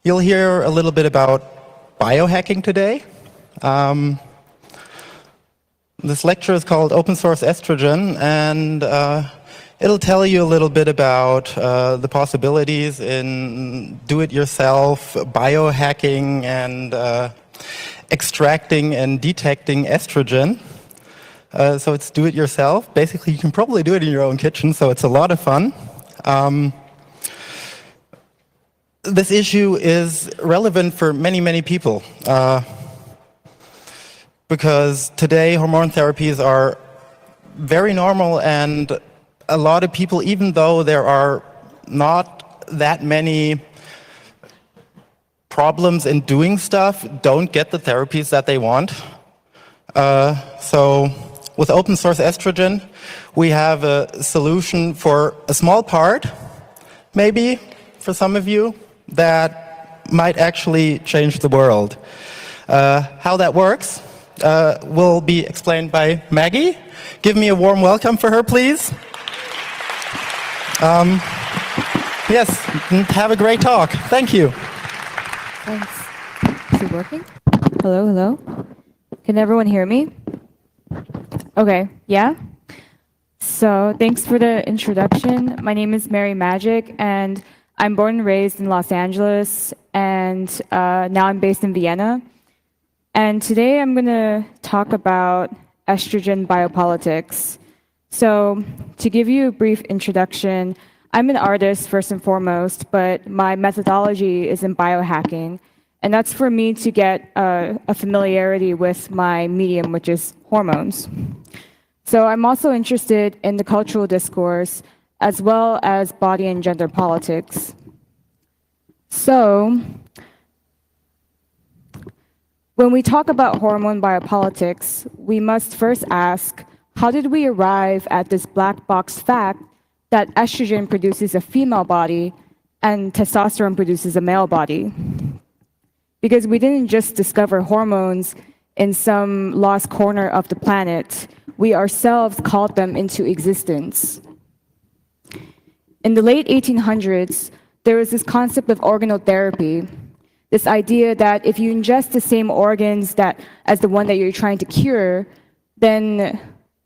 You'll hear a little bit about biohacking today. This lecture is called Open Source Estrogen, and it'll tell you a little bit about the possibilities in do-it-yourself biohacking and extracting and detecting estrogen. So it's do-it-yourself. Basically, you can probably do it in your own kitchen, so it's a lot of fun. This issue is relevant for many, many people because today hormone therapies are very normal, and a lot of people, even though there are not that many problems in doing stuff, don't get the therapies that they want. So with open source estrogen, we have a solution for a small part, maybe for some of you, that might actually change the world. How that works will be explained by Maggie. Give me a warm welcome for her, please. Yes, have a great talk. Thank you. Thanks. Is it working? Hello, hello? Can everyone hear me? Okay, yeah? So thanks for the introduction. My name is Mary Magic, and I'm born and raised in Los Angeles, and now I'm based in Vienna. And today I'm going to talk about estrogen biopolitics. So to give you a brief introduction, I'm an artist first and foremost, but my methodology is in biohacking. And that's for me to get a familiarity with my medium, which is hormones. So I'm also interested in the cultural discourse as well as body and gender politics. So, when we talk about hormone biopolitics, we must first ask, how did we arrive at this black box fact that estrogen produces a female body and testosterone produces a male body? Because we didn't just discover hormones in some lost corner of the planet, we ourselves called them into existence. In the late 1800s, there was this concept of organotherapy, this idea that if you ingest the same organs as the one that you're trying to cure, then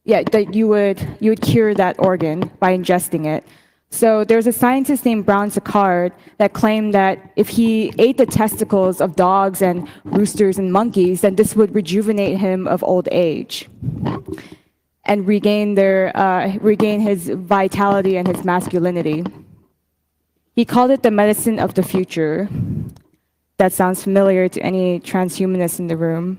that you would cure that organ by ingesting it. So there's a scientist named Brown Séquard that claimed that if he ate the testicles of dogs and roosters and monkeys, then this would rejuvenate him of old age and regain his vitality and his masculinity. He called it the medicine of the future. That sounds familiar to any transhumanists in the room.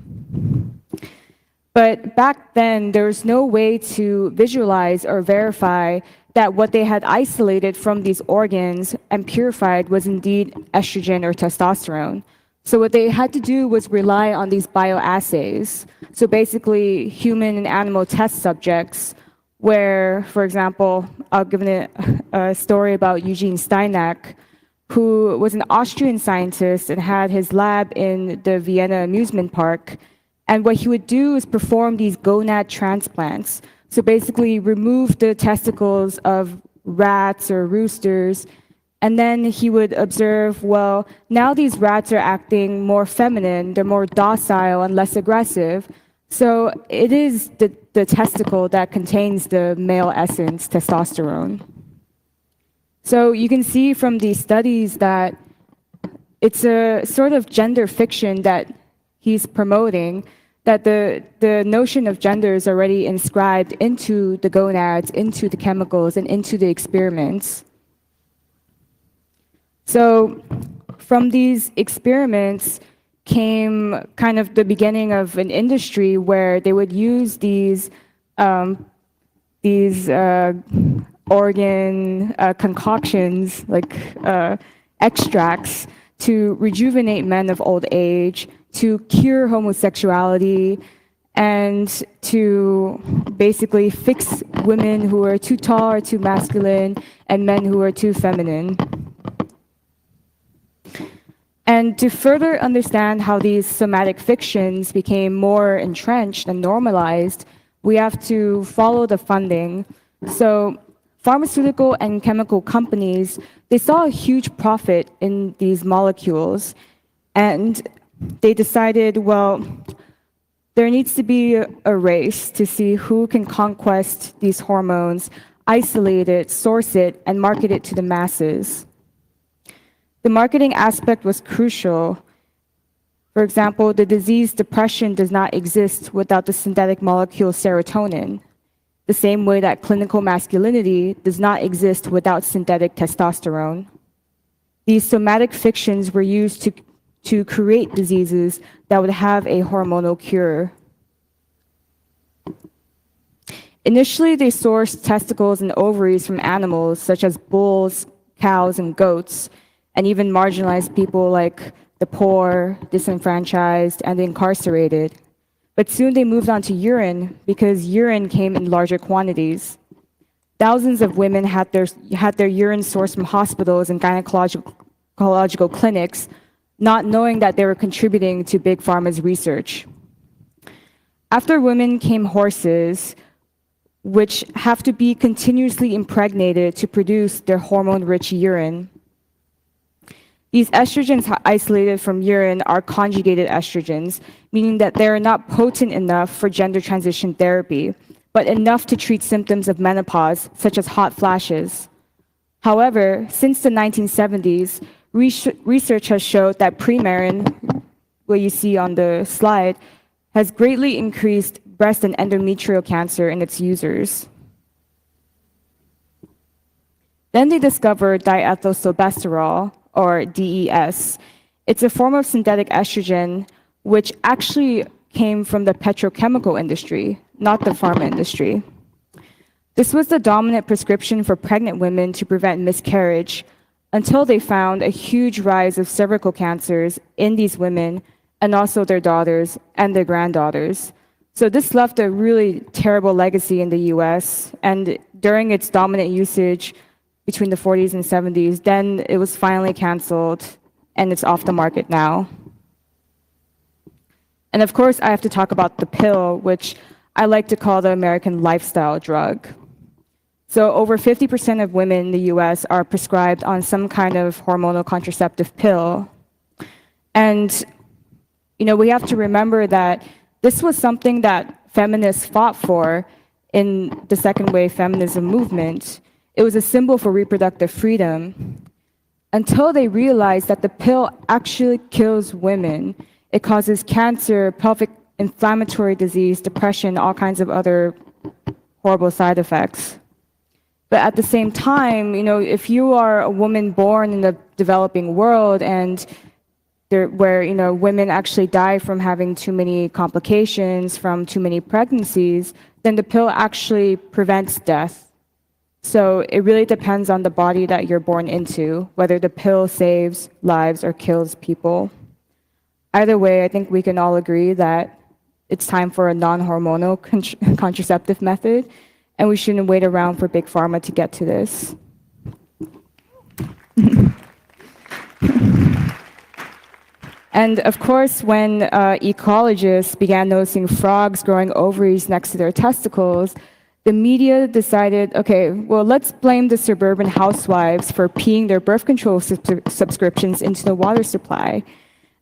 But back then, there was no way to visualize or verify that what they had isolated from these organs and purified was indeed estrogen or testosterone. So what they had to do was rely on these bioassays. So basically, human and animal test subjects, where, for example, I'll give a story about Eugene Steinach, who was an Austrian scientist and had his lab in the Vienna amusement park. And what he would do is perform these gonad transplants. So basically remove the testicles of rats or roosters, and then he would observe, well, now these rats are acting more feminine, they're more docile and less aggressive. So it is the testicle that contains the male essence, testosterone. So you can see from these studies that it's a sort of gender fiction that he's promoting, that the notion of gender is already inscribed into the gonads, into the chemicals, and into the experiments. So from these experiments came kind of the beginning of an industry where they would use these organ concoctions, like extracts, to rejuvenate men of old age, to cure homosexuality, and to basically fix women who are too tall or too masculine, and men who are too feminine. And to further understand how these somatic fictions became more entrenched and normalized, we have to follow the funding. So pharmaceutical and chemical companies, they saw a huge profit in these molecules, and they decided, well, there needs to be a race to see who can conquest these hormones, isolate it, source it, and market it to the masses. The marketing aspect was crucial. For example, the disease depression does not exist without the synthetic molecule serotonin, the same way that clinical masculinity does not exist without synthetic testosterone. These somatic fictions were used to create diseases that would have a hormonal cure. Initially, they sourced testicles and ovaries from animals such as bulls, cows, and goats, and even marginalized people like the poor, disenfranchised, and the incarcerated. But soon they moved on to urine because urine came in larger quantities. Thousands of women had their urine sourced from hospitals and gynecological clinics, not knowing that they were contributing to Big Pharma's research. After women came horses, which have to be continuously impregnated to produce their hormone-rich urine. These estrogens isolated from urine are conjugated estrogens, meaning that they are not potent enough for gender transition therapy, but enough to treat symptoms of menopause, such as hot flashes. However, since the 1970s, research has showed that Premarin, what you see on the slide, has greatly increased breast and endometrial cancer in its users. Then they discovered diethylstilbestrol, or DES. It's a form of synthetic estrogen, which actually came from the petrochemical industry, not the pharma industry. This was the dominant prescription for pregnant women to prevent miscarriage until they found a huge rise of cervical cancers in these women and also their daughters and their granddaughters. So this left a really terrible legacy in the US, and during its dominant usage between the 40s and 70s, then it was finally canceled and it's off the market now. And of course, I have to talk about the pill, which I like to call the American lifestyle drug. So over 50% of women in the US are prescribed on some kind of hormonal contraceptive pill. And we have to remember that this was something that feminists fought for in the second wave feminism movement. It was a symbol for reproductive freedom until they realized that the pill actually kills women. It causes cancer, pelvic inflammatory disease, depression, all kinds of other horrible side effects. But at the same time, if you are a woman born in the developing world and where women actually die from having too many complications, from too many pregnancies, then the pill actually prevents death. So it really depends on the body that you're born into, whether the pill saves lives or kills people. Either way, I think we can all agree that it's time for a non-hormonal contraceptive method, and we shouldn't wait around for Big Pharma to get to this. And of course, when ecologists began noticing frogs growing ovaries next to their testicles, the media decided, okay, well, let's blame the suburban housewives for peeing their birth control subscriptions into the water supply,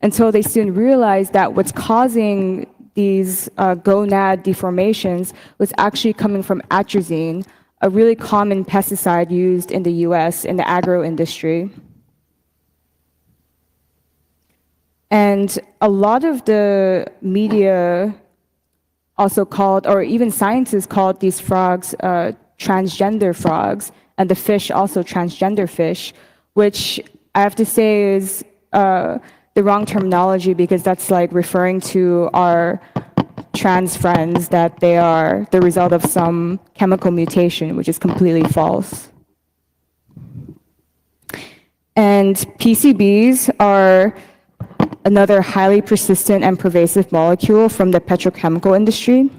until they soon realized that what's causing these gonad deformations was actually coming from atrazine, a really common pesticide used in the US in the agro industry. And a lot of the media also called, or even scientists called these frogs transgender frogs, and the fish also transgender fish, which I have to say is the wrong terminology, because that's like referring to our trans friends that they are the result of some chemical mutation, which is completely false. And PCBs are another highly persistent and pervasive molecule from the petrochemical industry.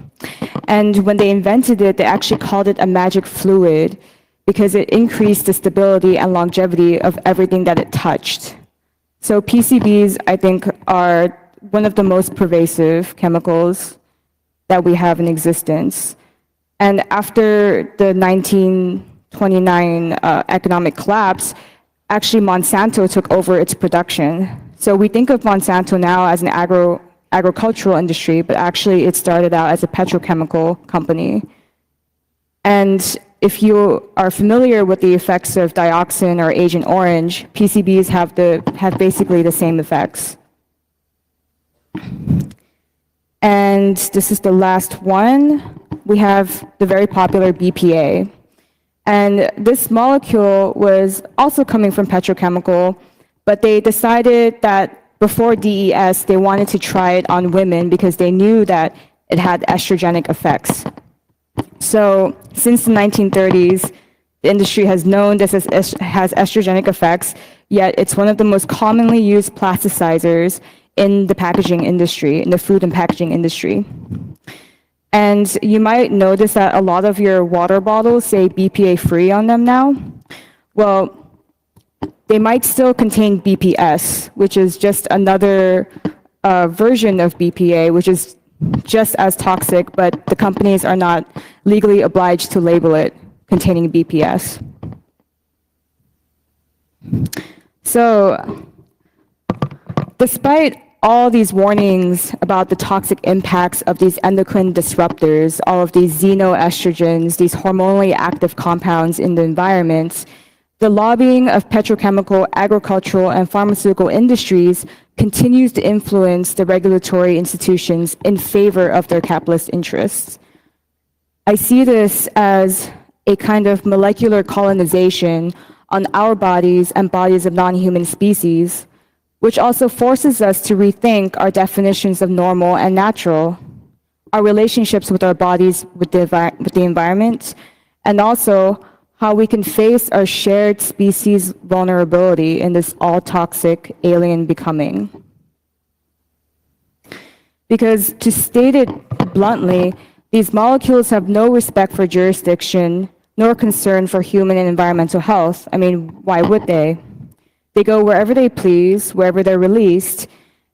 And when they invented it, they actually called it a magic fluid because it increased the stability and longevity of everything that it touched. So PCBs, I think, are one of the most pervasive chemicals that we have in existence. And after the 1929 economic collapse, actually Monsanto took over its production. So we think of Monsanto now as an agricultural industry, but actually it started out as a petrochemical company. And if you are familiar with the effects of dioxin or Agent Orange, PCBs have basically the same effects. And this is the last one. We have the very popular BPA. And this molecule was also coming from petrochemical, but they decided that before DES, they wanted to try it on women because they knew that it had estrogenic effects. So since the 1930s, the industry has known this has estrogenic effects, yet it's one of the most commonly used plasticizers in the packaging industry, in the food and packaging industry. And you might notice that a lot of your water bottles say BPA free on them now. Well, they might still contain BPS, which is just another version of BPA, which is just as toxic, but the companies are not legally obliged to label it containing BPS. So, despite all these warnings about the toxic impacts of these endocrine disruptors, all of these xenoestrogens, these hormonally active compounds in the environment, the lobbying of petrochemical, agricultural, and pharmaceutical industries continues to influence the regulatory institutions in favor of their capitalist interests. I see this as a kind of molecular colonization on our bodies and bodies of non-human species, which also forces us to rethink our definitions of normal and natural, our relationships with our bodies, with the environment, and also how we can face our shared species vulnerability in this all-toxic alien becoming. Because to state it bluntly, these molecules have no respect for jurisdiction, nor concern for human and environmental health. I mean, why would they? They go wherever they please, wherever they're released,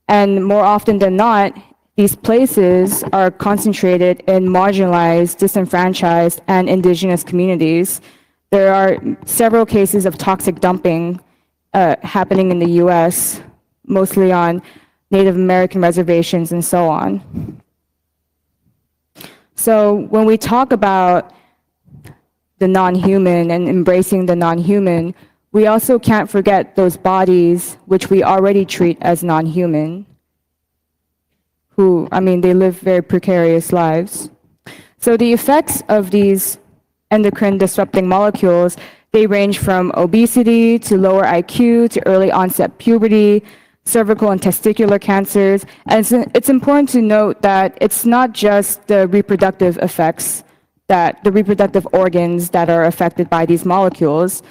and more often than not, these places are concentrated in marginalized, disenfranchised, and indigenous communities. There are several cases of toxic dumping happening in the US, mostly on Native American reservations and so on. So when we talk about the non-human and embracing the non-human, we also can't forget those bodies which we already treat as non-human, who, I mean, they live very precarious lives. So the effects of these endocrine disrupting molecules, they range from obesity to lower IQ to early onset puberty, cervical and testicular cancers. And it's important to note that it's not just the reproductive effects, that the reproductive organs that are affected by these molecules.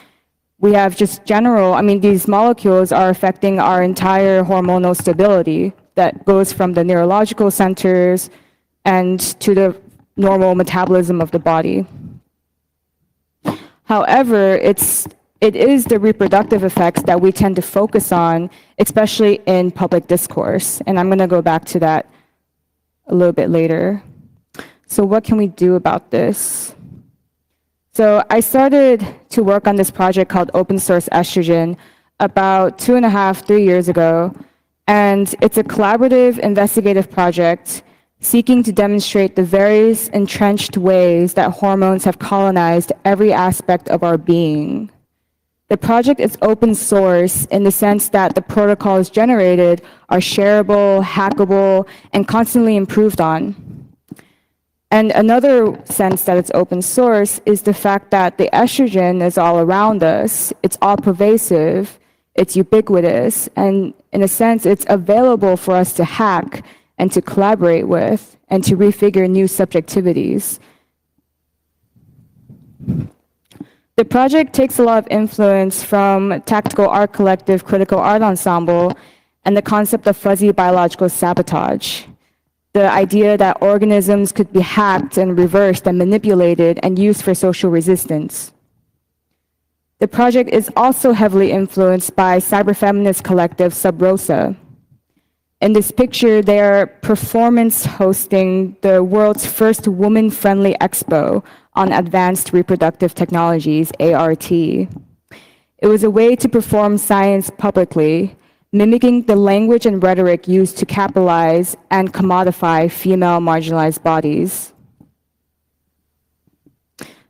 We have just general, I mean, these molecules are affecting our entire hormonal stability that goes from the neurological centers and to the normal metabolism of the body. However, it is the reproductive effects that we tend to focus on, especially in public discourse. And I'm going to go back to that a little bit later. So what can we do about this? So I started to work on this project called Open Source Estrogen about 2.5, 3 years ago. And it's a collaborative investigative project seeking to demonstrate the various entrenched ways that hormones have colonized every aspect of our being. The project is open source in the sense that the protocols generated are shareable, hackable, and constantly improved on. And another sense that it's open source is the fact that the estrogen is all around us, it's all pervasive, it's ubiquitous, and in a sense, it's available for us to hack and to collaborate with and to refigure new subjectivities. The project takes a lot of influence from Tactical Art Collective Critical Art Ensemble and the concept of fuzzy biological sabotage. The idea that organisms could be hacked and reversed and manipulated and used for social resistance. The project is also heavily influenced by cyberfeminist collective Sub Rosa. In this picture, they are performance hosting the world's first woman-friendly expo on advanced reproductive technologies, ART. It was a way to perform science publicly, mimicking the language and rhetoric used to capitalize and commodify female marginalized bodies.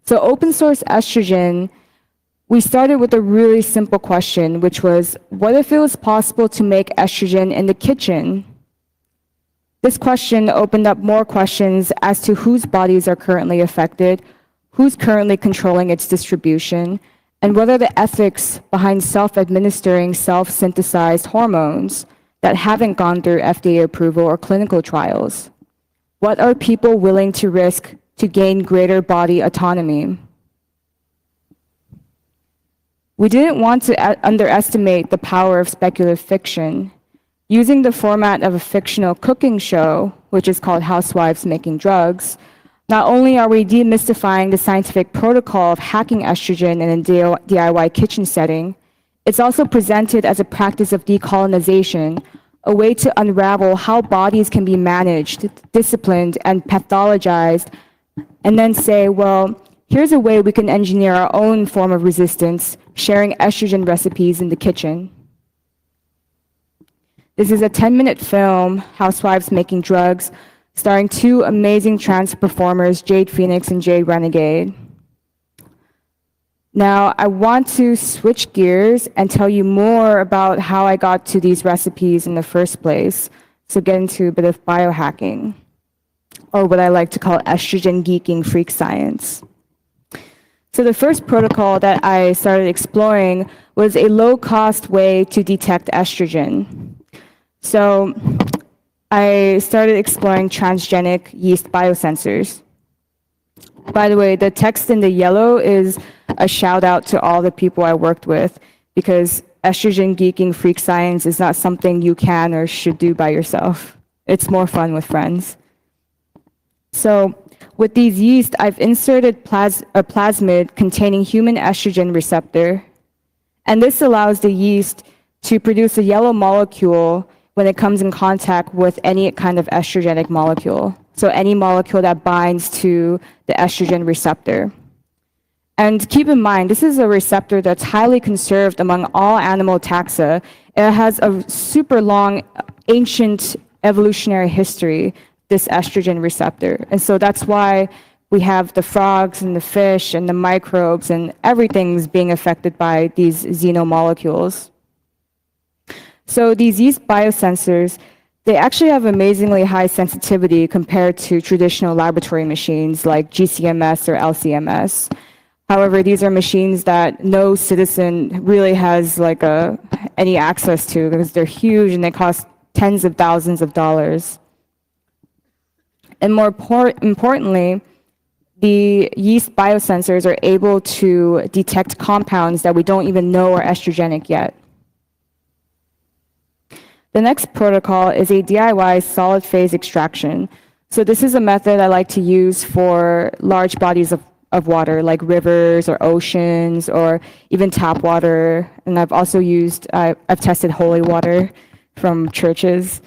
So open source estrogen, we started with a really simple question, which was, what if it was possible to make estrogen in the kitchen? This question opened up more questions as to whose bodies are currently affected, who's currently controlling its distribution, and what are the ethics behind self-administering self-synthesized hormones that haven't gone through FDA approval or clinical trials? What are people willing to risk to gain greater body autonomy? We didn't want to underestimate the power of speculative fiction. Using the format of a fictional cooking show, which is called Housewives Making Drugs, not only are we demystifying the scientific protocol of hacking estrogen in a DIY kitchen setting, it's also presented as a practice of decolonization, a way to unravel how bodies can be managed, disciplined, and pathologized, and then say, well, here's a way we can engineer our own form of resistance, sharing estrogen recipes in the kitchen. This is a 10-minute film, Housewives Making Drugs, starring two amazing trans performers, Jade Phoenix and Jade Renegade. Now, I want to switch gears and tell you more about how I got to these recipes in the first place. So get into a bit of biohacking, or what I like to call estrogen geeking freak science. So the first protocol that I started exploring was a low-cost way to detect estrogen. So I started exploring transgenic yeast biosensors. By the way, the text in the yellow is a shout out to all the people I worked with, because estrogen geeking freak science is not something you can or should do by yourself. It's more fun with friends. So with these yeast, I've inserted a plasmid containing human estrogen receptor, and this allows the yeast to produce a yellow molecule when it comes in contact with any kind of estrogenic molecule. So any molecule that binds to the estrogen receptor. And keep in mind, this is a receptor that's highly conserved among all animal taxa. It has a super long, ancient evolutionary history, this estrogen receptor. And so that's why we have the frogs and the fish and the microbes and everything's being affected by these xenomolecules. So these yeast biosensors, they actually have amazingly high sensitivity compared to traditional laboratory machines like GCMS or LCMS. However, these are machines that no citizen really has any access to, because they're huge and they cost tens of thousands of dollars. And more importantly, the yeast biosensors are able to detect compounds that we don't even know are estrogenic yet. The next protocol is a DIY solid phase extraction. So this is a method I like to use for large bodies of water, like rivers or oceans or even tap water. And I've also I've tested holy water from churches.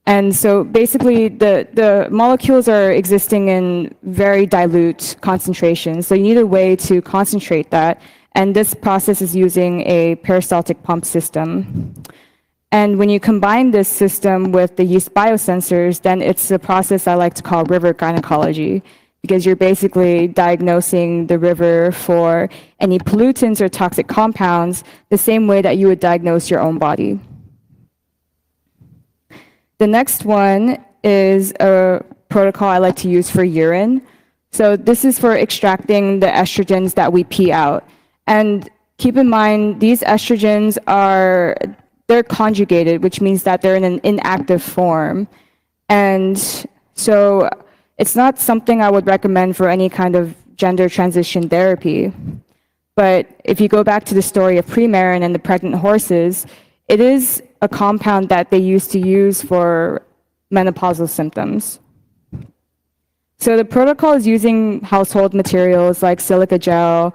And so basically the molecules are existing in very dilute concentrations. So you need a way to concentrate that. And this process is using a peristaltic pump system. And when you combine this system with the yeast biosensors, then it's a process I like to call river gynecology, because you're basically diagnosing the river for any pollutants or toxic compounds the same way that you would diagnose your own body. The next one is a protocol I like to use for urine. So this is for extracting the estrogens that we pee out. And keep in mind, these estrogens they're conjugated, which means that they're in an inactive form. And so it's not something I would recommend for any kind of gender transition therapy. But if you go back to the story of Premarin and the pregnant horses, it is a compound that they used to use for menopausal symptoms. So the protocol is using household materials like silica gel,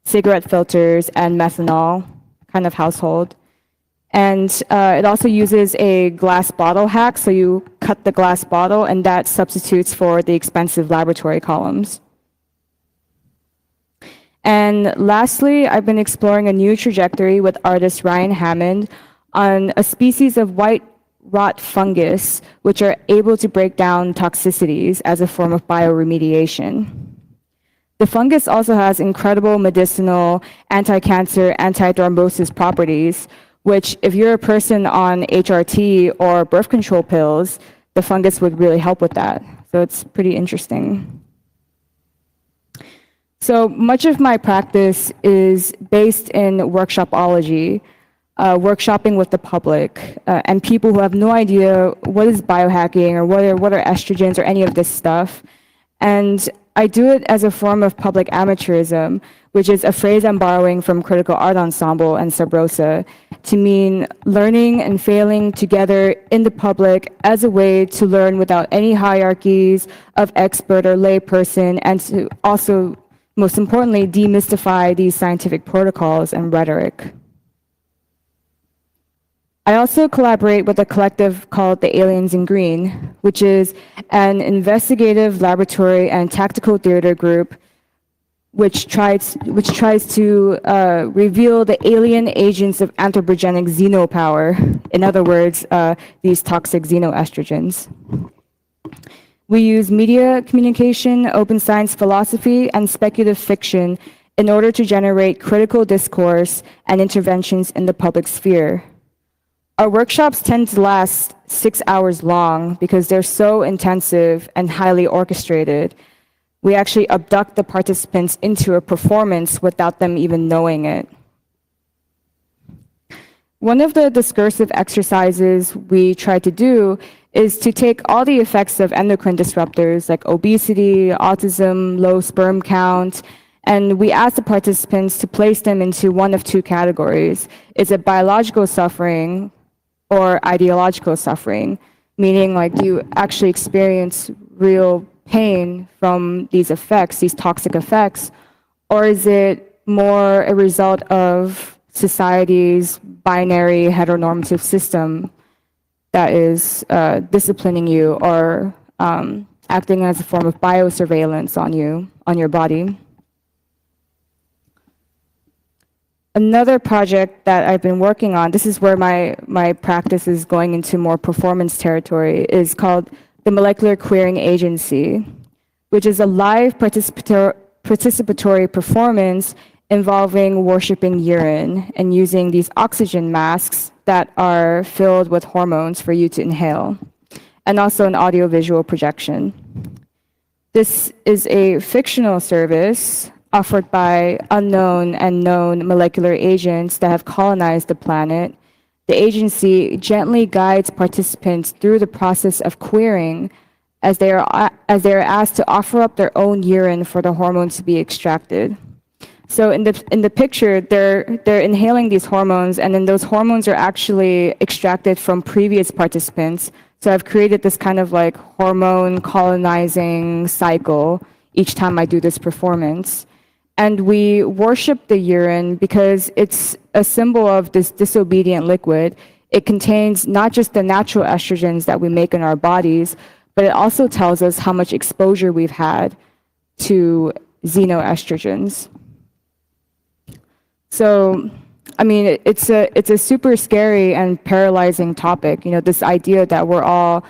cigarette filters, and methanol kind of household. And it also uses a glass bottle hack, so you cut the glass bottle, and that substitutes for the expensive laboratory columns. And lastly, I've been exploring a new trajectory with artist Ryan Hammond on a species of white rot fungus, which are able to break down toxicities as a form of bioremediation. The fungus also has incredible medicinal, anti-cancer, anti-thrombosis properties, which if you're a person on HRT or birth control pills, the fungus would really help with that. So it's pretty interesting. So much of my practice is based in workshopology, workshopping with the public, and people who have no idea what is biohacking or what are estrogens or any of this stuff. And I do it as a form of public amateurism, which is a phrase I'm borrowing from Critical Art Ensemble and Sub Rosa, to mean learning and failing together in the public as a way to learn without any hierarchies of expert or layperson, and to also, most importantly, demystify these scientific protocols and rhetoric. I also collaborate with a collective called the Aliens in Green, which is an investigative laboratory and tactical theater group which tries to reveal the alien agents of anthropogenic xenopower. In other words, these toxic xenoestrogens. We use media communication, open science philosophy, and speculative fiction in order to generate critical discourse and interventions in the public sphere. Our workshops tend to last 6 hours long because they're so intensive and highly orchestrated. We actually abduct the participants into a performance without them even knowing it. One of the discursive exercises we try to do is to take all the effects of endocrine disruptors like obesity, autism, low sperm count, and we ask the participants to place them into one of two categories. Is it biological suffering or ideological suffering? Meaning, like, do you actually experience real pain from these effects, these toxic effects, or is it more a result of society's binary heteronormative system that is disciplining you or acting as a form of biosurveillance on you, on your body? Another project that I've been working on, this is where my practice is going into more performance territory, is called the Molecular Queering Agency, which is a live participatory performance involving worshiping urine and using these oxygen masks that are filled with hormones for you to inhale, and also an audiovisual projection. This is a fictional service offered by unknown and known molecular agents that have colonized the planet. The agency gently guides participants through the process of queering as they are asked to offer up their own urine for the hormones to be extracted. So in the picture, they're inhaling these hormones, and then those hormones are actually extracted from previous participants. So I've created this kind of like hormone colonizing cycle each time I do this performance. And we worship the urine because it's a symbol of this disobedient liquid. It contains not just the natural estrogens that we make in our bodies, but it also tells us how much exposure we've had to xenoestrogens. So, I mean, it's a super scary and paralyzing topic, you know, this idea that we're all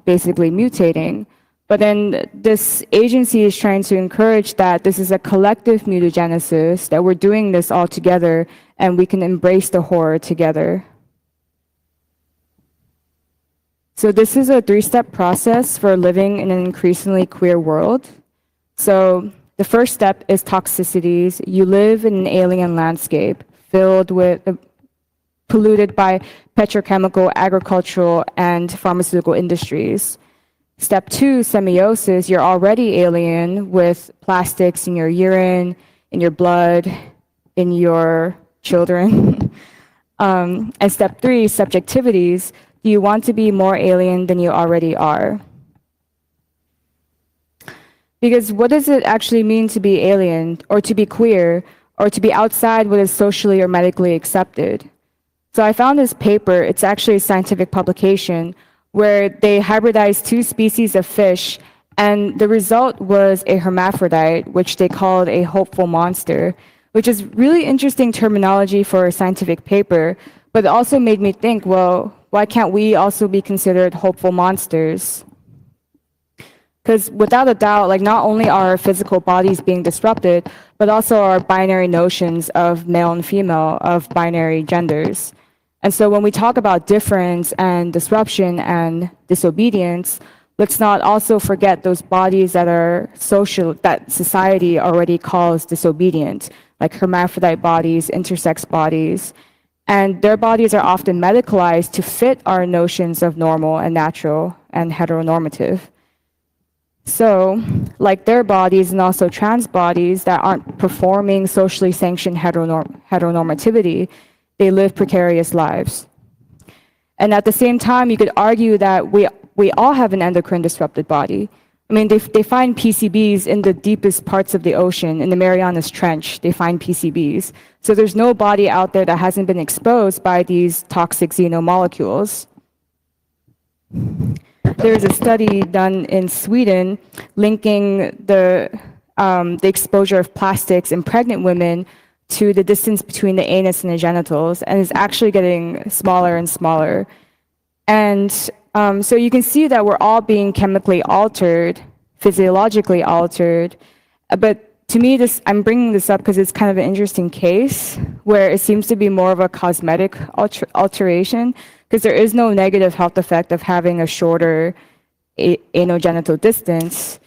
basically mutating. But then this agency is trying to encourage that this is a collective mutagenesis, that we're doing this all together and we can embrace the horror together. So this is a 3-step process for living in an increasingly queer world. So the first step is toxicities. You live in an alien landscape filled with, polluted by petrochemical, agricultural, and pharmaceutical industries. Step 2, semiosis, you're already alien with plastics in your urine, in your blood, in your children. And step 3, subjectivities, do you want to be more alien than you already are? Because what does it actually mean to be alien, or to be queer, or to be outside what is socially or medically accepted? So I found this paper, it's actually a scientific publication, where they hybridized two species of fish, and the result was a hermaphrodite, which they called a hopeful monster, which is really interesting terminology for a scientific paper, but it also made me think, well, why can't we also be considered hopeful monsters? Because without a doubt, like, not only are our physical bodies being disrupted, but also our binary notions of male and female, of binary genders. And so when we talk about difference and disruption and disobedience, let's not also forget those bodies that are social, that society already calls disobedient, like hermaphrodite bodies, intersex bodies. And their bodies are often medicalized to fit our notions of normal and natural and heteronormative. So, like their bodies and also trans bodies that aren't performing socially sanctioned heteronormativity, they live precarious lives. And at the same time, you could argue that we all have an endocrine disrupted body. I mean, they find PCBs in the deepest parts of the ocean, in the Marianas Trench, they find PCBs. So there's no body out there that hasn't been exposed by these toxic xenomolecules. There's a study done in Sweden linking the exposure of plastics in pregnant women to the distance between the anus and the genitals, and it's actually getting smaller and smaller. And so you can see that we're all being chemically altered, physiologically altered. But to me, I'm bringing this up because it's kind of an interesting case where it seems to be more of a cosmetic alteration, because there is no negative health effect of having a shorter anogenital distance.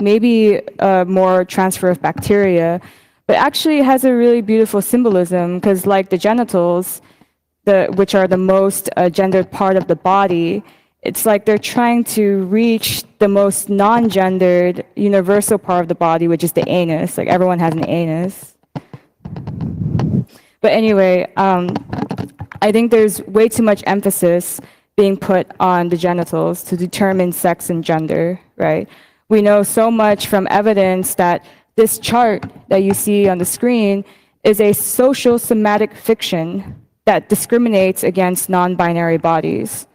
Maybe more transfer of bacteria, but actually it has a really beautiful symbolism, because like the genitals, which are the most gendered part of the body, it's like they're trying to reach the most non-gendered universal part of the body, which is the anus. Like, everyone has an anus. But anyway, I think there's way too much emphasis being put on the genitals to determine sex and gender, right? We know so much from evidence that this chart that you see on the screen is a social somatic fiction that discriminates against non-binary bodies.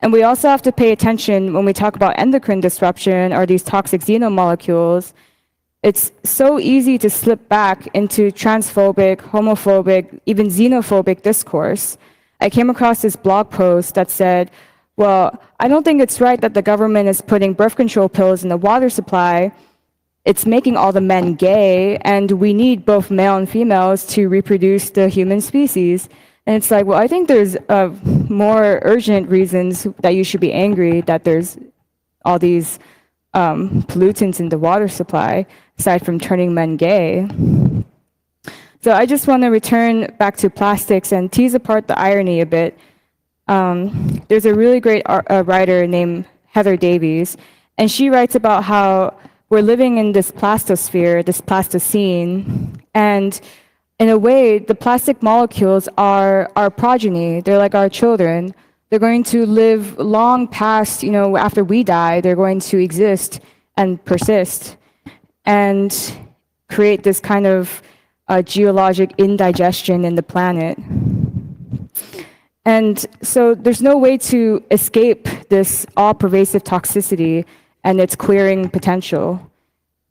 And we also have to pay attention when we talk about endocrine disruption or these toxic xenomolecules. It's so easy to slip back into transphobic, homophobic, even xenophobic discourse. I came across this blog post that said, well, I don't think it's right that the government is putting birth control pills in the water supply. It's making all the men gay, and we need both male and females to reproduce the human species. And it's like, well, I think there's more urgent reasons that you should be angry that there's all these pollutants in the water supply, aside from turning men gay. So I just want to return back to plastics and tease apart the irony a bit. There's a really great writer named Heather Davies, and she writes about how we're living in this plastosphere, this plasticine, and in a way, the plastic molecules are our progeny. They're like our children. They're going to live long past, after we die, they're going to exist and persist and create this kind of geologic indigestion in the planet. And so there's no way to escape this all-pervasive toxicity and its queering potential.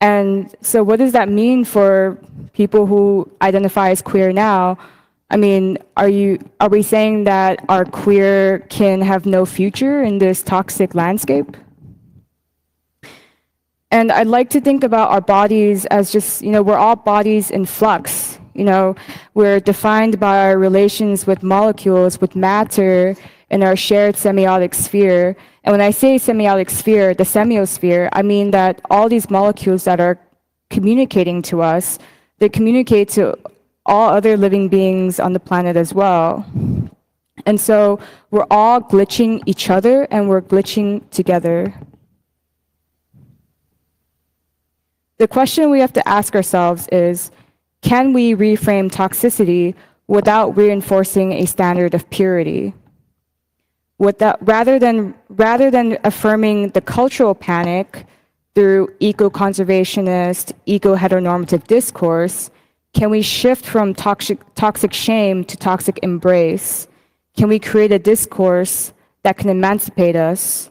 And so what does that mean for people who identify as queer now? I mean, are we saying that our queer can have no future in this toxic landscape? And I'd like to think about our bodies as just, we're all bodies in flux. We're defined by our relations with molecules, with matter, in our shared semiotic sphere. And when I say semiotic sphere, the semiosphere, I mean that all these molecules that are communicating to us, they communicate to all other living beings on the planet as well. And so we're all glitching each other and we're glitching together. The question we have to ask ourselves is, can we reframe toxicity without reinforcing a standard of purity? Rather than affirming the cultural panic through eco-conservationist, eco-heteronormative discourse, can we shift from toxic shame to toxic embrace? Can we create a discourse that can emancipate us?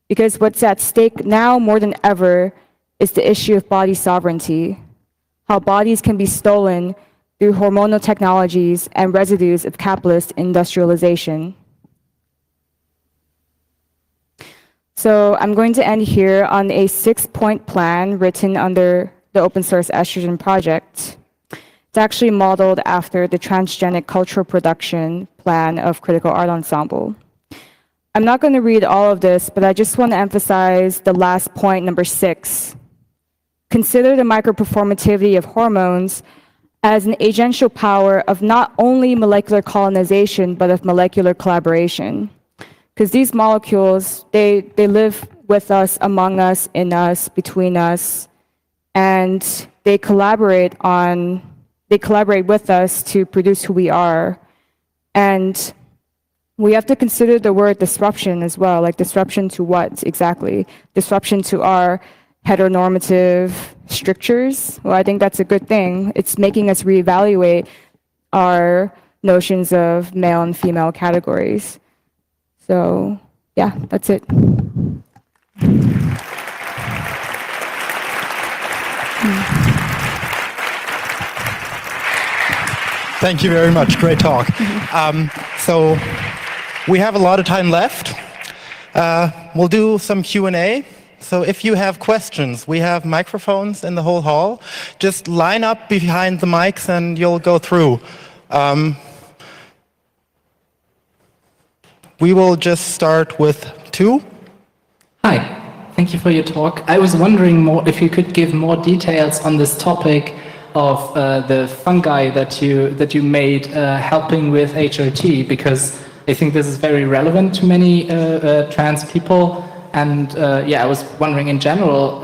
Because what's at stake now more than ever is the issue of body sovereignty, how bodies can be stolen through hormonal technologies and residues of capitalist industrialization. So I'm going to end here on a 6-point plan written under the open source Estrogen project. It's actually modeled after the transgenic cultural production plan of Critical Art Ensemble. I'm not going to read all of this, but I just want to emphasize the last point, number 6. Consider the microperformativity of hormones as an agential power of not only molecular colonization, but of molecular collaboration. Because these molecules, they live with us, among us, in us, between us, and they collaborate with us to produce who we are. And we have to consider the word disruption as well, like disruption to what exactly? Disruption to our heteronormative strictures. Well, I think that's a good thing. It's making us reevaluate our notions of male and female categories. So, yeah, that's it. Thank you very much. Great talk. So we have a lot of time left. We'll do some Q&A. So if you have questions, we have microphones in the whole hall. Just line up behind the mics and you'll go through. We will just start with 2. Hi, thank you for your talk. I was wondering more if you could give more details on this topic of the fungi that you made helping with HRT, because I think this is very relevant to many trans people. And yeah, I was wondering in general,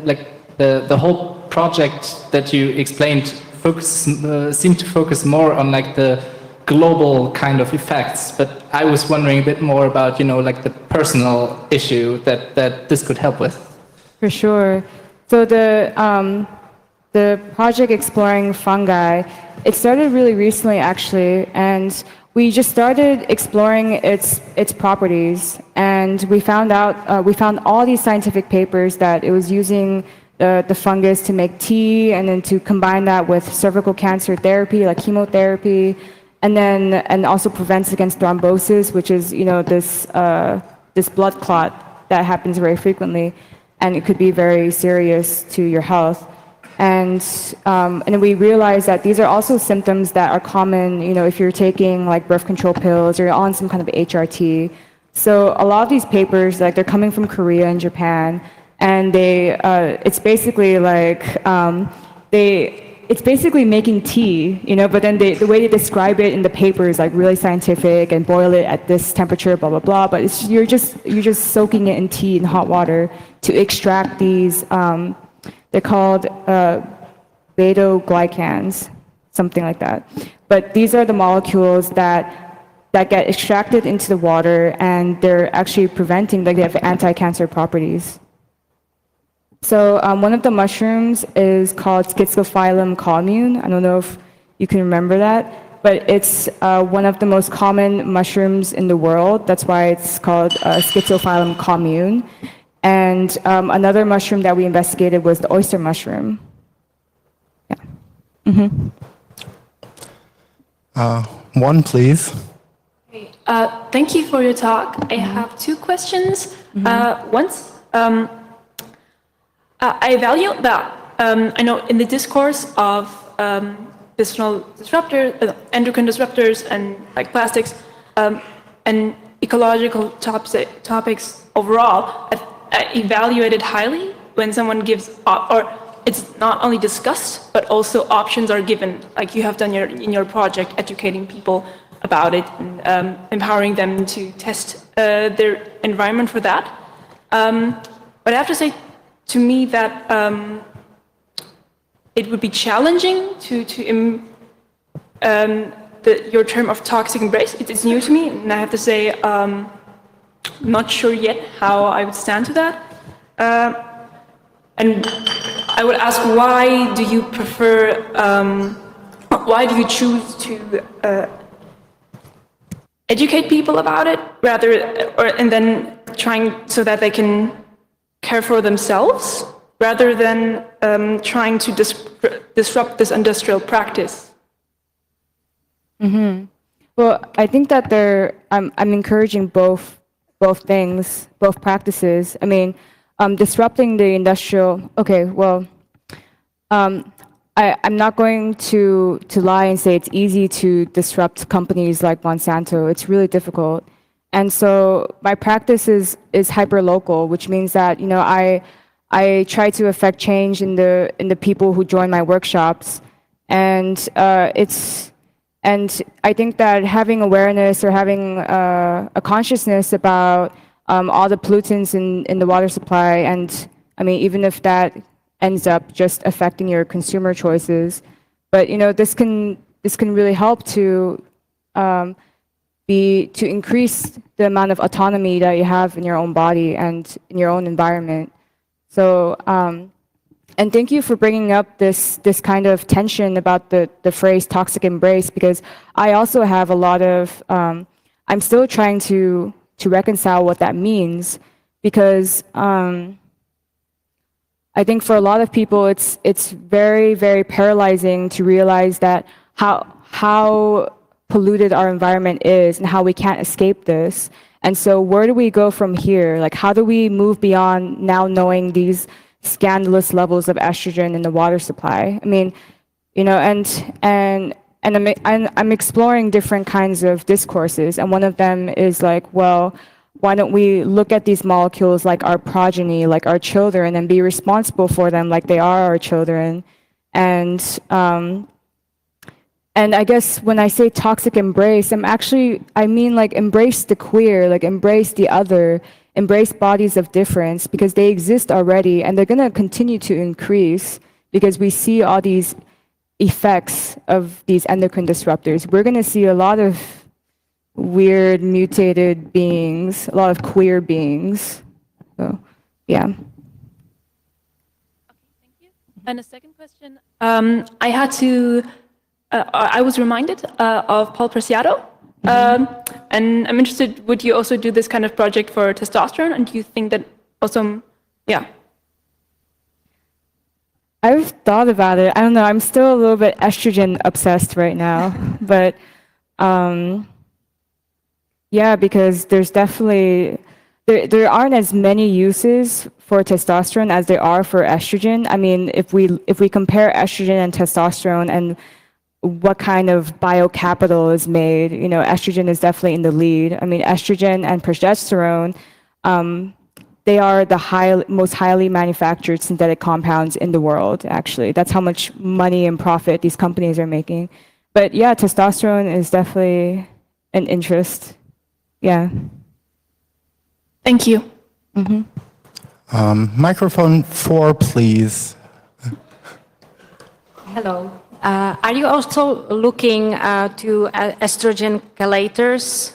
like the whole project that you explained seemed to focus more on like the global kind of effects, but I was wondering a bit more about, like the personal issue that this could help with. For sure. So the project exploring fungi, it started really recently actually, and we just started exploring its properties, and we found all these scientific papers that it was using the fungus to make tea, and then to combine that with cervical cancer therapy, like chemotherapy, and also prevents against thrombosis, which is this blood clot that happens very frequently, and it could be very serious to your health. And then we realized that these are also symptoms that are common, if you're taking like birth control pills or you're on some kind of HRT. So a lot of these papers, like they're coming from Korea and Japan, and it's basically like it's basically making tea, but then the way they describe it in the paper is like really scientific and boil it at this temperature, blah, blah, blah. But you're just soaking it in tea and hot water to extract these, they're called beta-glycans, something like that. But these are the molecules that get extracted into the water, and they're actually preventing, like they have anti-cancer properties. So one of the mushrooms is called Schizophyllum commune. I don't know if you can remember that, but it's one of the most common mushrooms in the world. That's why it's called Schizophyllum commune. And another mushroom that we investigated was the oyster mushroom. Yeah. Mm-hmm. One, please. Thank you for your talk. I have 2 questions. I value that, I know in the discourse of endocrine disruptors and like plastics and ecological topics overall, I evaluate it highly when someone gives, or it's not only discussed, but also options are given, like you have done in your project, educating people about it and empowering them to test their environment for that. But I have to say, to me, that it would be challenging to your term of toxic embrace. It's new to me, and I have to say, not sure yet how I would stand to that. And I would ask, why do you prefer, why do you choose to educate people about it and then trying so that they can care for themselves, rather than trying to disrupt this industrial practice? Well, I think that I'm encouraging both things, both practices. I mean, disrupting the industrial. Okay, well, I'm not going to lie and say it's easy to disrupt companies like Monsanto. It's really difficult. And so my practice is hyper local, which means that, you know, I try to affect change in the people who join my workshops, and I think that having awareness or having a consciousness about all the pollutants in the water supply, and I mean, even if that ends up just affecting your consumer choices, but you know, this can really help to increase the amount of autonomy that you have in your own body and in your own environment. So, and thank you for bringing up this kind of tension about the phrase toxic embrace, because I also have a lot of, I'm still trying to reconcile what that means, because I think for a lot of people, it's very, very paralyzing to realize that how polluted our environment is and how we can't escape this. And so where do we go from here? Like, how do we move beyond now knowing these scandalous levels of estrogen in the water supply? I mean, you know, and I'm exploring different kinds of discourses, and one of them is like, well, why don't we look at these molecules like our progeny, like our children, and be responsible for them like they are our children? And I guess when I say toxic embrace, I mean like embrace the queer, like embrace the other, embrace bodies of difference, because they exist already and they're going to continue to increase because we see all these effects of these endocrine disruptors. We're going to see a lot of weird mutated beings, a lot of queer beings. So, yeah. Okay, thank you. And a second question. I was reminded of Paul Preciado. And I'm interested, would you also do this kind of project for testosterone? And do you think that also, yeah? I've thought about it. I don't know. I'm still a little bit estrogen obsessed right now. But yeah, because there's definitely, there aren't as many uses for testosterone as there are for estrogen. I mean, if we compare estrogen and testosterone and what kind of biocapital is made, you know, estrogen is definitely in the lead. I mean, estrogen and progesterone, they are the most highly manufactured synthetic compounds in the world, actually. That's how much money and profit these companies are making. But yeah, testosterone is definitely an interest. Yeah. Thank you. Microphone 4, please. Hello. Are you also looking to estrogen chelators,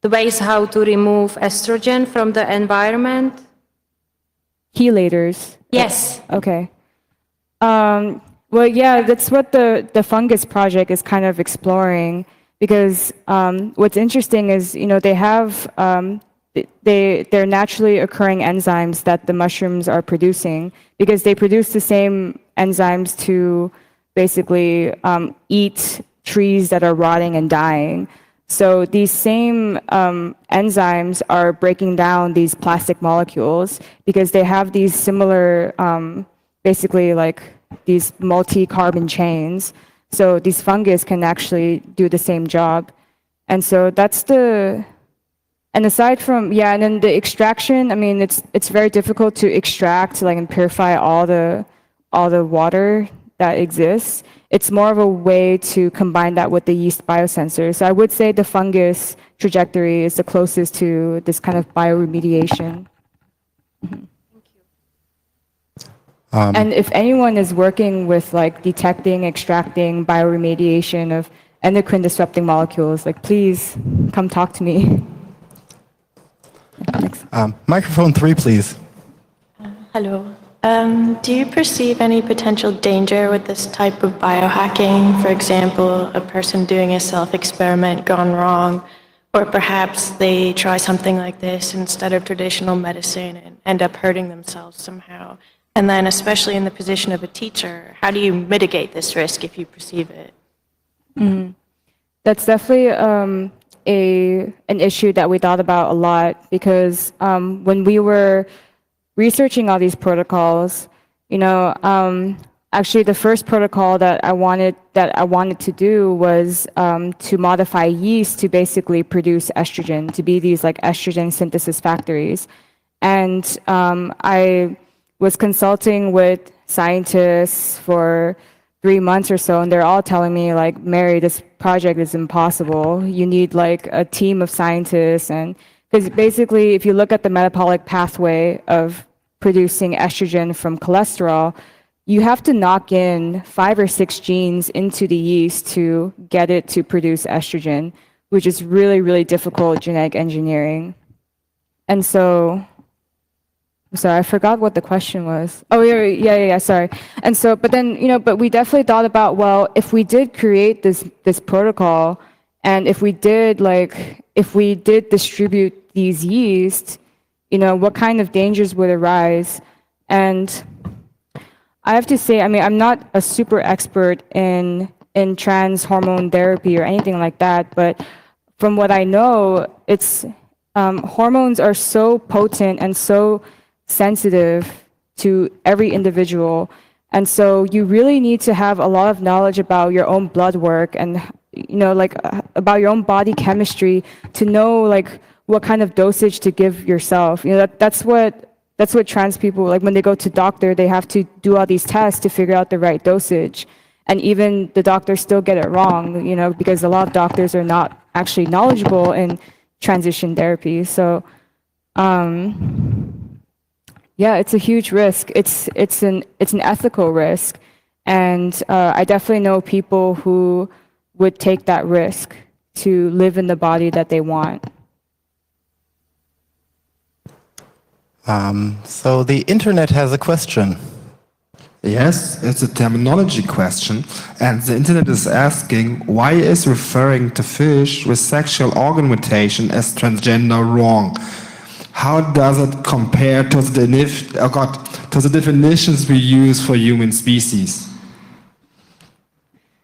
the ways how to remove estrogen from the environment? Chelators. Yes. Okay. Well, yeah, that's what the fungus project is kind of exploring, because what's interesting is, you know, they have they're naturally occurring enzymes that the mushrooms are producing, because they produce the same enzymes to basically eat trees that are rotting and dying. So these same enzymes are breaking down these plastic molecules because they have these similar, basically like these multi-carbon chains. So these fungus can actually do the same job. And so that's and aside from, yeah, and then the extraction, I mean, it's very difficult to extract, like, and purify all the water that exists. It's more of a way to combine that with the yeast biosensor. So I would say the fungus trajectory is the closest to this kind of bioremediation. Thank you. And if anyone is working with like detecting, extracting, bioremediation of endocrine disrupting molecules, like please come talk to me. Next. Microphone 3, please. Hello. Do you perceive any potential danger with this type of biohacking? For example, a person doing a self-experiment gone wrong, or perhaps they try something like this instead of traditional medicine and end up hurting themselves somehow. And then especially in the position of a teacher, how do you mitigate this risk if you perceive it? That's definitely an issue that we thought about a lot, because when we were researching all these protocols, actually the first protocol that I wanted to do was to modify yeast to basically produce estrogen, to be these like estrogen synthesis factories. And I was consulting with scientists for 3 months or so, and they're all telling me like, Mary, this project is impossible. You need like a team of scientists. And because basically if you look at the metabolic pathway of producing estrogen from cholesterol, you have to knock in 5 or 6 genes into the yeast to get it to produce estrogen, which is really, really difficult genetic engineering. And so, I'm sorry, I forgot what the question was. Oh, yeah, sorry. And so, but then, but we definitely thought about, well, if we did create this protocol, and if we did distribute these yeast, what kind of dangers would arise? And I have to say, I'm not a super expert in trans hormone therapy or anything like that, but from what I know, it's hormones are so potent and so sensitive to every individual, and so you really need to have a lot of knowledge about your own blood work and about your own body chemistry to know what kind of dosage to give yourself. That's what trans people, like when they go to doctor, they have to do all these tests to figure out the right dosage, and even the doctors still get it wrong, because a lot of doctors are not actually knowledgeable in transition therapy. So yeah, it's a huge risk. It's an ethical risk, and I definitely know people who would take that risk to live in the body that they want. So the internet has a question. Yes, it's a terminology question, and the internet is asking, why is referring to fish with sexual organ mutation as transgender wrong? How does it compare to the definitions we use for human species?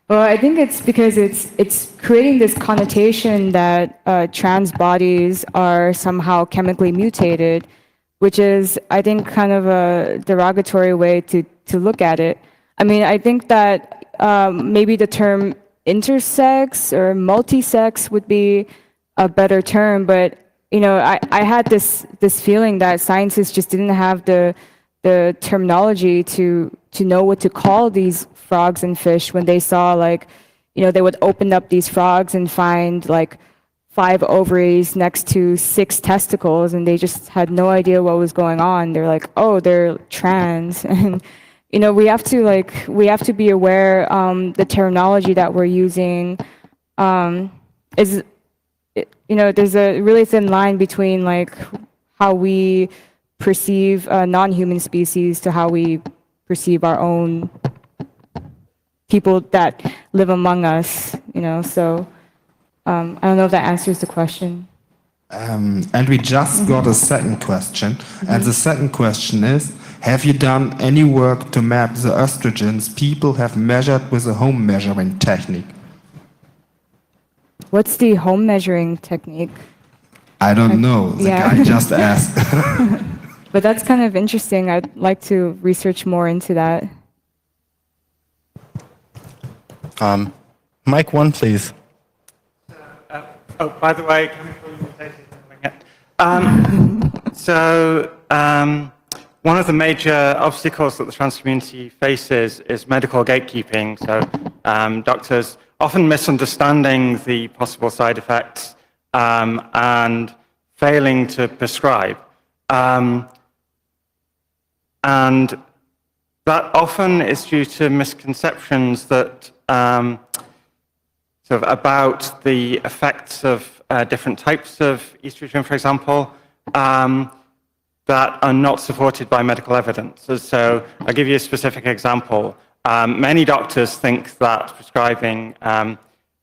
Well, I think it's because it's creating this connotation that trans bodies are somehow chemically mutated, which is, I think, kind of a derogatory way to look at it. I think that maybe the term intersex or multisex would be a better term, but I had this feeling that scientists just didn't have the terminology to know what to call these frogs and fish when they saw they would open up these frogs and find 5 ovaries next to 6 testicles, and they just had no idea what was going on. They're like, oh, they're trans. And we have to be aware the terminology that we're using is there's a really thin line between how we perceive non-human species to how we perceive our own people that live among us, so I don't know if that answers the question. And we just got a second question, and the second question is, have you done any work to map the estrogens people have measured with a home measuring technique? What's the home measuring technique? I don't know. The guy just asked. But that's kind of interesting. I'd like to research more into that. Mic 1, please. Oh, by the way, chemical mutation. One of the major obstacles that the trans community faces is medical gatekeeping. So doctors often misunderstanding the possible side effects and failing to prescribe. And that often is due to misconceptions that sort of about the effects of different types of estrogen, for example, that are not supported by medical evidence. So I'll give you a specific example. Many doctors think that prescribing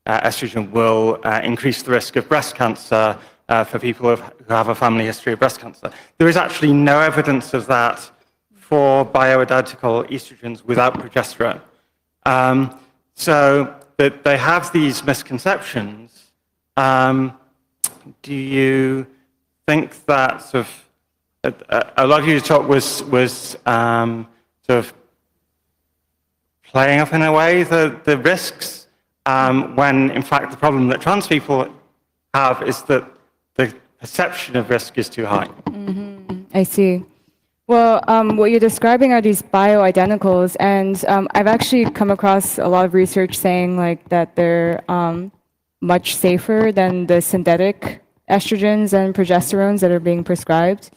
estrogen will increase the risk of breast cancer for people who have a family history of breast cancer. There is actually no evidence of that for bioidentical estrogens without progesterone. So that they have these misconceptions. Do you think that sort of a lot of your talk was sort of playing up in a way the risks, when in fact the problem that trans people have is that the perception of risk is too high? I see. Well, what you're describing are these bioidenticals, and I've actually come across a lot of research saying like that they're much safer than the synthetic estrogens and progesterones that are being prescribed.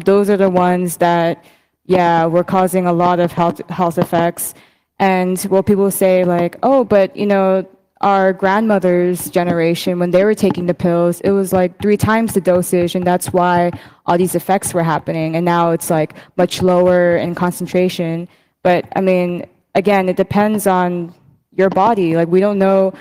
Those are the ones that, yeah, were causing a lot of health effects. And what people say like, oh, but you know, our grandmother's generation, when they were taking the pills, it was like 3 times the dosage, and that's why all these effects were happening. And now it's like much lower in concentration. But I mean, again, it depends on your body. Like we don't know.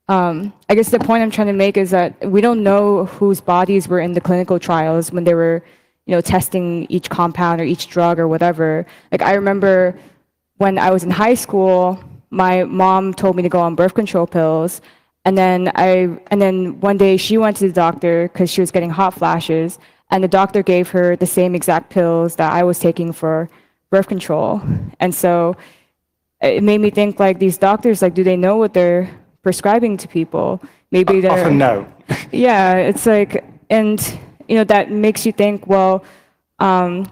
I guess the point I'm trying to make is that we don't know whose bodies were in the clinical trials when they were, you know, testing each compound or each drug or whatever. Like I remember when I was in high school, my mom told me to go on birth control pills, and then one day she went to the doctor because she was getting hot flashes, and the doctor gave her the same exact pills that I was taking for birth control. And so it made me think like these doctors, like, do they know what they're prescribing to people? Maybe they're often no. Yeah, it's like, and you know, that makes you think, well,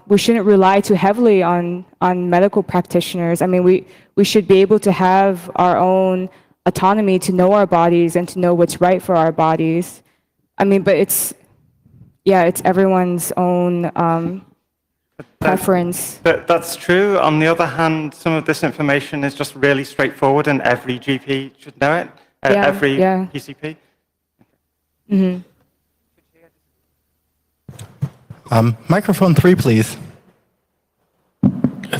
we shouldn't rely too heavily on medical practitioners. I mean, we should be able to have our own autonomy to know our bodies and to know what's right for our bodies. I mean, but it's everyone's own preference. That's true. On the other hand, some of this information is just really straightforward, and every GP should know it. Every PCP. Mm-hmm. Microphone 3, please.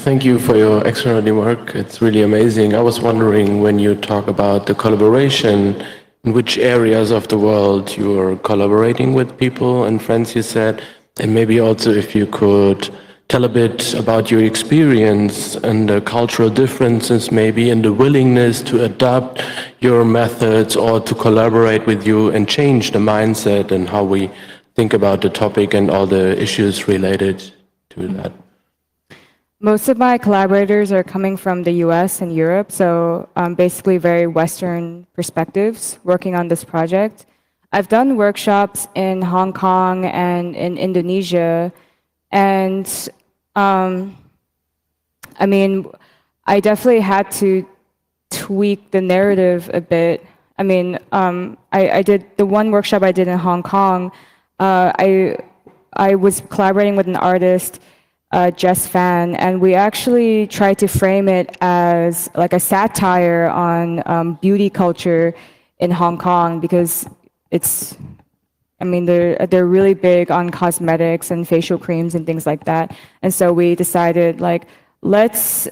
Thank you for your extraordinary work. It's really amazing. I was wondering, when you talk about the collaboration, in which areas of the world you are collaborating with people and friends, you said, and maybe also if you could tell a bit about your experience and the cultural differences, maybe, and the willingness to adapt your methods or to collaborate with you and change the mindset and how we think about the topic and all the issues related to that. Most of my collaborators are coming from the US and Europe, so basically very Western perspectives working on this project. I've done workshops in Hong Kong and in Indonesia, and I mean, I definitely had to tweak the narrative a bit. I mean, I did the one workshop I did in Hong Kong. I was collaborating with an artist, Jess Fan, and we actually tried to frame it as like a satire on beauty culture in Hong Kong, because it's, I mean, they're really big on cosmetics and facial creams and things like that. And so we decided, like, let's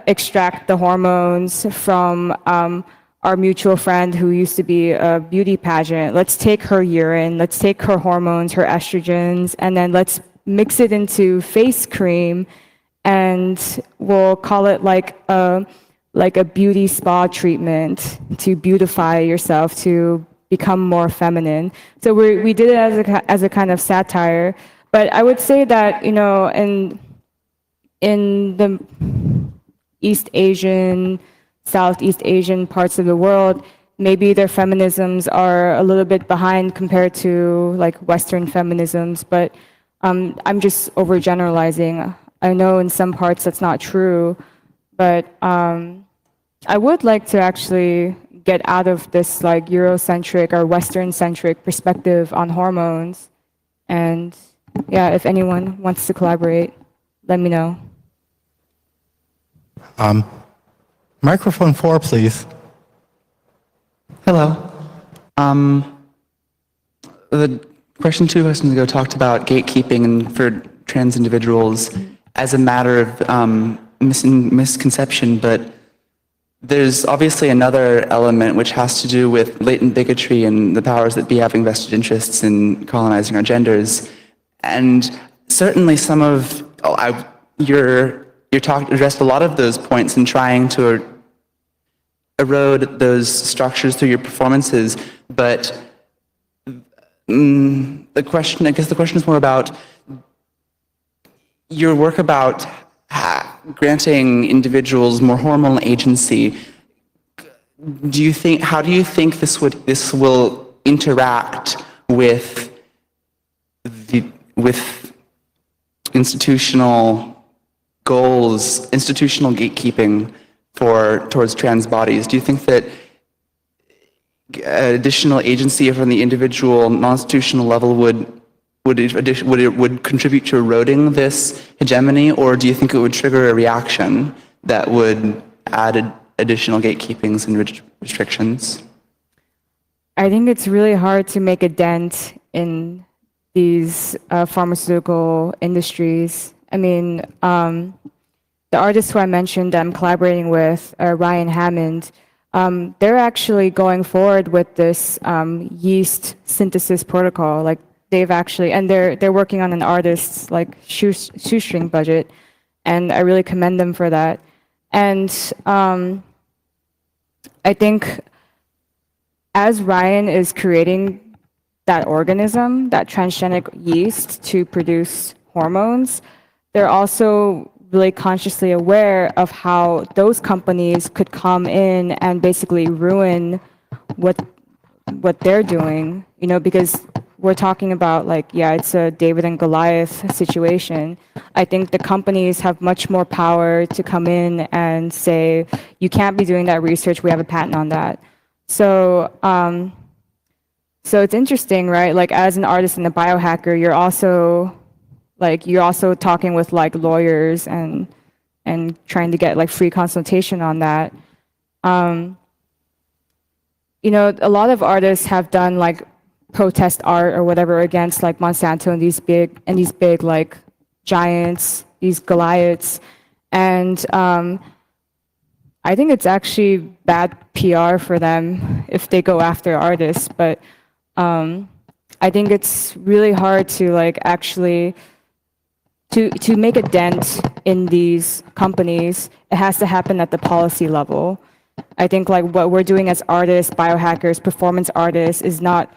extract the hormones from our mutual friend who used to be a beauty pageant. Let's take her urine, let's take her hormones, her estrogens, and then let's mix it into face cream, and we'll call it like a beauty spa treatment to beautify yourself, to become more feminine. So we did it as a kind of satire. But I would say that, you know, in the East Asian, Southeast Asian parts of the world, maybe their feminisms are a little bit behind compared to like Western feminisms, but I'm just overgeneralizing. I know in some parts that's not true, but I would like to actually get out of this like Eurocentric or Western-centric perspective on hormones. And yeah, if anyone wants to collaborate, let me know. Microphone 4, please. Hello. The question 2 questions ago talked about gatekeeping and for trans individuals as a matter of misconception, but there's obviously another element which has to do with latent bigotry and the powers that be having vested interests in colonizing our genders. And certainly some of your talk addressed a lot of those points in trying to erode those structures through your performances, but the question is more about your work about granting individuals more hormonal agency. How do you think this will interact with institutional goals, institutional gatekeeping towards trans bodies? Do you think that additional agency from the individual non-institutional level would contribute to eroding this hegemony, or do you think it would trigger a reaction that would add additional gatekeepings and restrictions? I think it's really hard to make a dent in these pharmaceutical industries. I mean, the artist who I mentioned I'm collaborating with, Ryan Hammond, they're actually going forward with this yeast synthesis protocol. Like they've actually, and they're working on an artist's like shoestring budget, and I really commend them for that. And I think as Ryan is creating that organism, that transgenic yeast to produce hormones, they're also really consciously aware of how those companies could come in and basically ruin what they're doing, you know, because we're talking about like, yeah, it's a David and Goliath situation. I think the companies have much more power to come in and say, you can't be doing that research, we have a patent on that. So, so it's interesting, right? Like as an artist and a biohacker, you're also talking with like lawyers and trying to get like free consultation on that. You know, a lot of artists have done like protest art or whatever against like Monsanto and these big like giants, these Goliaths, and I think it's actually bad PR for them if they go after artists, but I think it's really hard to like actually to make a dent in these companies. It has to happen at the policy level. I think like what we're doing as artists, biohackers, performance artists is not,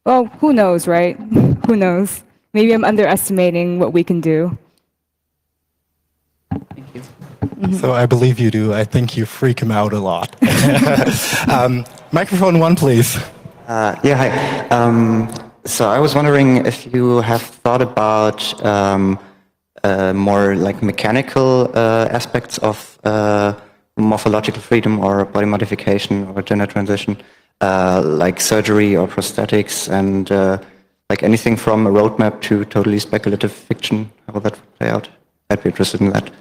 well, who knows, right? Who knows? Maybe I'm underestimating what we can do. Thank you. So I believe you do. I think you freak him out a lot. Microphone 1, please. Yeah, hi. So I was wondering if you have thought about more like mechanical aspects of morphological freedom or body modification or gender transition, like surgery or prosthetics, and like anything from a roadmap to totally speculative fiction, how will that play out? I'd be interested in that.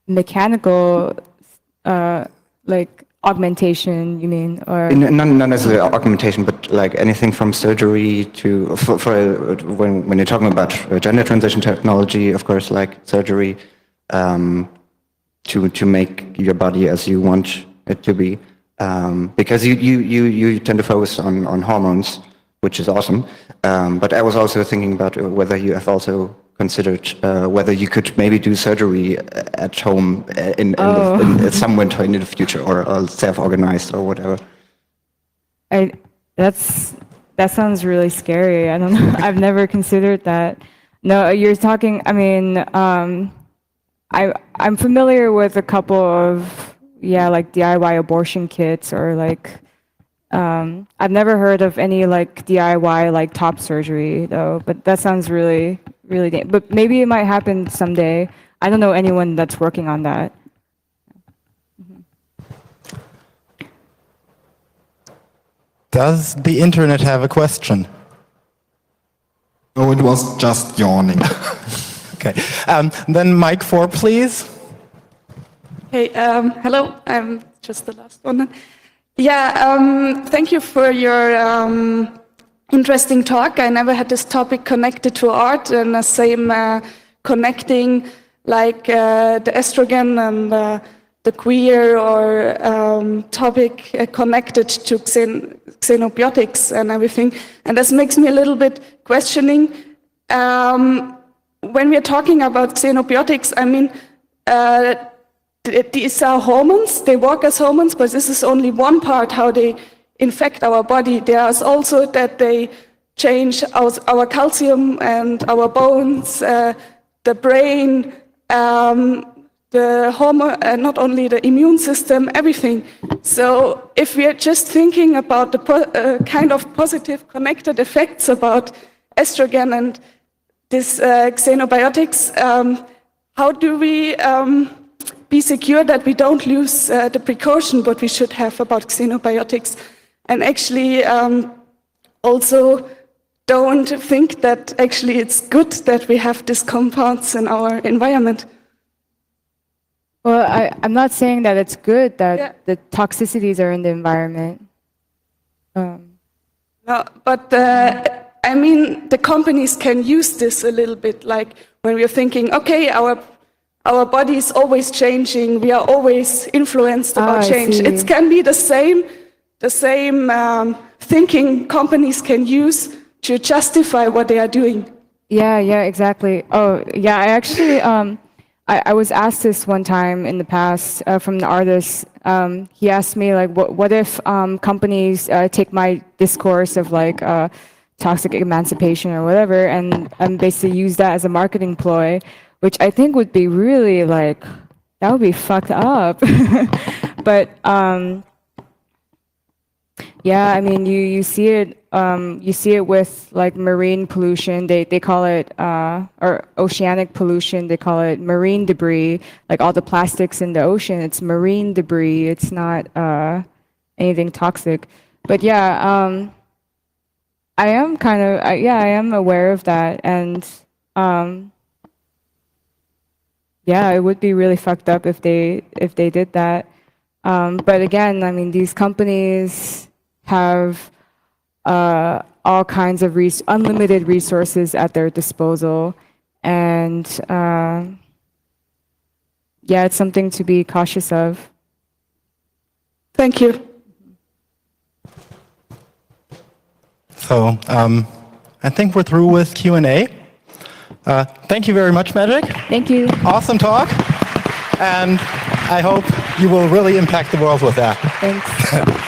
Mechanical, like augmentation, you mean, or not necessarily augmentation, but like anything from surgery to for when you're talking about gender transition technology, of course, like surgery to make your body as you want it to be, because you tend to focus on hormones, which is awesome. But I was also thinking about whether you have also considered whether you could maybe do surgery at home in some winter in the future, or self-organized or whatever. That sounds really scary. I don't know. I've never considered that. No, you're talking. I mean, I'm familiar with a couple of like DIY abortion kits, or like I've never heard of any like DIY like top surgery though. But that sounds really. But maybe it might happen someday. I don't know anyone that's working on that. Does the internet have a question? Oh, it was just yawning. Okay. Then mic 4, please. Hey, hello. I'm just the last one. Yeah, thank you for your interesting talk. I never had this topic connected to art and the same connecting like the estrogen and the queer or topic connected to xenobiotics and everything. And this makes me a little bit questioning. When we're talking about xenobiotics, I mean, these are hormones, they work as hormones, but this is only one part how they infect our body. There's also that they change our calcium and our bones, the brain, the hormone, not only the immune system, everything. So if we're just thinking about the kind of positive connected effects about estrogen and this xenobiotics, how do we be secure that we don't lose the precaution what we should have about xenobiotics, and actually also don't think that actually it's good that we have these compounds in our environment? Well, I'm not saying that it's good that the toxicities are in the environment. No, but I mean, the companies can use this a little bit, like when we're thinking, okay, our body is always changing, we are always influenced about change. It can be the same thinking companies can use to justify what they are doing. Yeah, exactly. Oh, yeah, I actually, I was asked this one time in the past from an artist. He asked me, like, what if companies take my discourse of like toxic emancipation or whatever and basically use that as a marketing ploy, which I think would be really like, that would be fucked up. But yeah, I mean, you see it with like marine pollution. They call it or oceanic pollution. They call it marine debris. Like all the plastics in the ocean, it's marine debris. It's not anything toxic. But yeah, I am kind of I am aware of that, and yeah, it would be really fucked up if they did that. But again, I mean, these companies have all kinds of unlimited resources at their disposal, and yeah, it's something to be cautious of. Thank you. So I think we're through with Q&A. Thank you very much, Magic. Thank you. Awesome talk. And I hope you will really impact the world with that. Thanks.